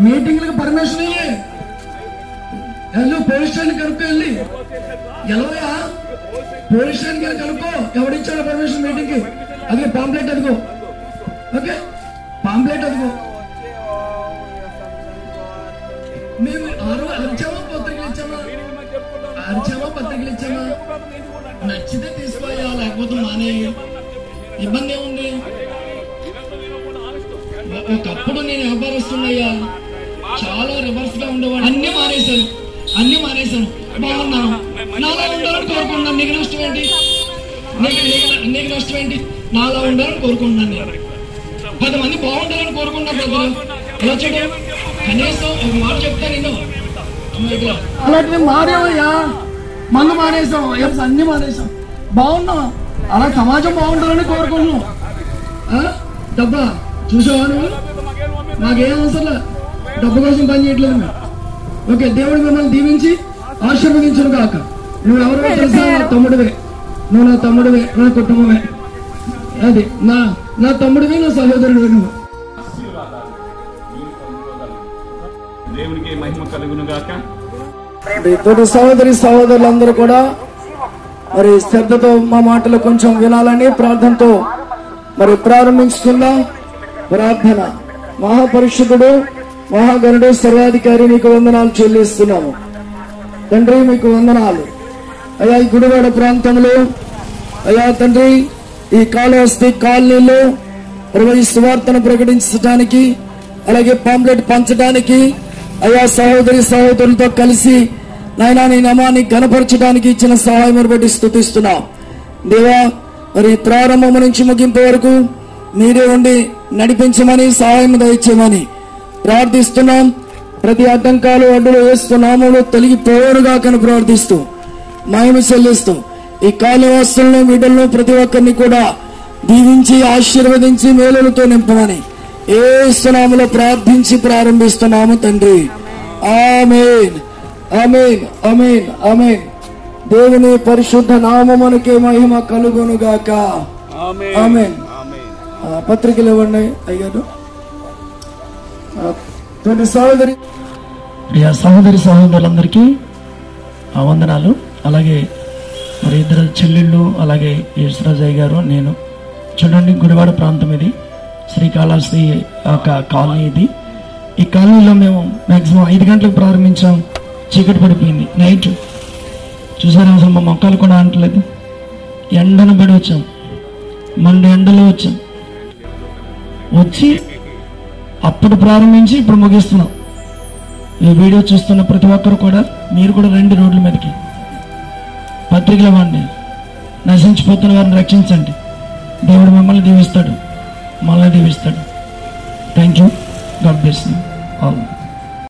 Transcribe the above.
మీటింగ్లకు permission ఇయ్యి. వెళ్ళు police station కనుక్కో. వెళ్ళి ఎలాయా పోలీస్ స్టేషన్ కనుక్కో ఎవడిచ్చాడు పర్మిషన్ మీటింగ్ కి. అదిగో పాంప్లెట్, అదిగో. ఓకే, పాంప్లెట్ అదిగో. మేము అరిచామా పత్రికలు ఇచ్చామా? అరిచామా పత్రికలు ఇచ్చామా? నచ్చితే తీసుకోయా, లేకపోతే మానేయ. ఇబ్బంది ఏముంది? ఒకప్పుడు నేను వ్యాపారస్తున్నాయ్యా, చాలా రివర్స్ గా ఉండేవాడు. అన్ని మానేశాను. బాగున్నాను, నాలా ఉండాలని కోరుకుంటున్నాను. నీకు నష్టం ఏంటి? నీకు నష్టం ఏంటి? నాలా ఉండాలని కోరుకుంటున్నాను. నేను 10 మంది బాగుండాలని కోరుకుంటున్నా. బ్రదర్ ఎలా చూడు, కనీసం ఒక మాట చెప్తా నేను. అలాంటివి మారేవయ్యా, మందు మానేసాం, అన్ని మానేసాం, బాగున్నాం. అలా సమాజం బాగుండాలని కోరుకుంటున్నాం. డబ్బా చూసావా నువ్వు? నాకేం అవసరం, డబ్బు కోసం పని చేయట్లేదు మేము. ఓకే, దేవుడు మిమ్మల్ని దీవించి ఆశీర్వదించును కాక. నువ్వెవరో తెలుసా? నా తమ్ముడివే, నువ్వు నా తమ్ముడివే, నా కుటుంబమే. అది నా తమ్ముడివి, నా సహోదరుడివి నువ్వు. దేవునికి మహిమ కలుగును గాక. తోటి సహోదరులందరూ కూడా మరి శ్రద్ధతో మా మాటలు కొంచెం వినాలని ప్రార్థనతో మరి ప్రారంభించుకుందాం. ప్రార్థన. మహాపరిశుద్ధుడు, మహాగణుడు, సర్వాధికారి, మీకు వందనాలు చెల్లిస్తున్నాము తండ్రి. మీకు వందనాలు అయ్యా. ఈ గుడివాడ ప్రాంతంలో అయ్యా తండ్రి, ఈ కాళహస్తి కాలనీలో ఈ సువార్తను ప్రకటించడానికి, అలాగే పాంప్లెట్ పంచడానికి అయ్యా సహోదరులతో కలిసి నాయనా నీ నామాన్ని ఘనపరచడానికి ఇచ్చిన సహాయం బట్టి స్తుతిస్తున్నాం దేవా. మరి ప్రారంభం నుంచి ముగింపు వరకు మీరే ఉండి నడిపించమని, సహాయం దయచేయమని ప్రార్థిస్తున్నాం. ప్రతి అడ్డంకాలు అడ్డులు వేస్తున్నాములు తొలగిపోరుగా కను ప్రార్థిస్తూ మహిమ చెల్లిస్తూ ఈ కాళహస్తులను బిడ్డలను ప్రతి ఒక్కరిని కూడా దీవించి ఆశీర్వదించి మేలులతో నింపమని యేసు నామములో ప్రార్థించి ప్రారంభిస్తున్నాము తండ్రి. ఆమేన్, ఆమేన్, ఆమేన్, ఆమేన్. దేవుని పరిశుద్ధ నామమునకే మహిమ కలుగును గాక. ఆమేన్. పత్రికలు ఇవ్వండి అయ్యారు. సహోదరులందరికీ వందనాలు. అలాగే మరి 2 చెల్లెళ్ళు, అలాగే యేసురాజయ్య గారు, నేను. చూడండి, గుడివాడ ప్రాంతం ఇది, శ్రీకాళహస్తి కాలనీ ఇది. ఈ కాలనీలో మేము మాక్సిమం 5 గంటలకు ప్రారంభించాం. చీకటి పడిపోయింది నైట్. చూసారా, అసలు మా మొక్కలు కూడా అంటలేదు. ఎండను పడి వచ్చాం, మండు ఎండలో వచ్చి అప్పుడు ప్రారంభించి ఇప్పుడు ముగిస్తున్నాం. ఈ వీడియో చూస్తున్న ప్రతి ఒక్కరు కూడా మీరు కూడా రండి రోడ్ల మీదకి, పత్రికలు ఇవ్వండి, నశించిపోతున్న వారిని రక్షించండి. దేవుడు మిమ్మల్ని దీవిస్తాడు, మనల్ని దీవిస్తాడు. Thank you. God bless you all.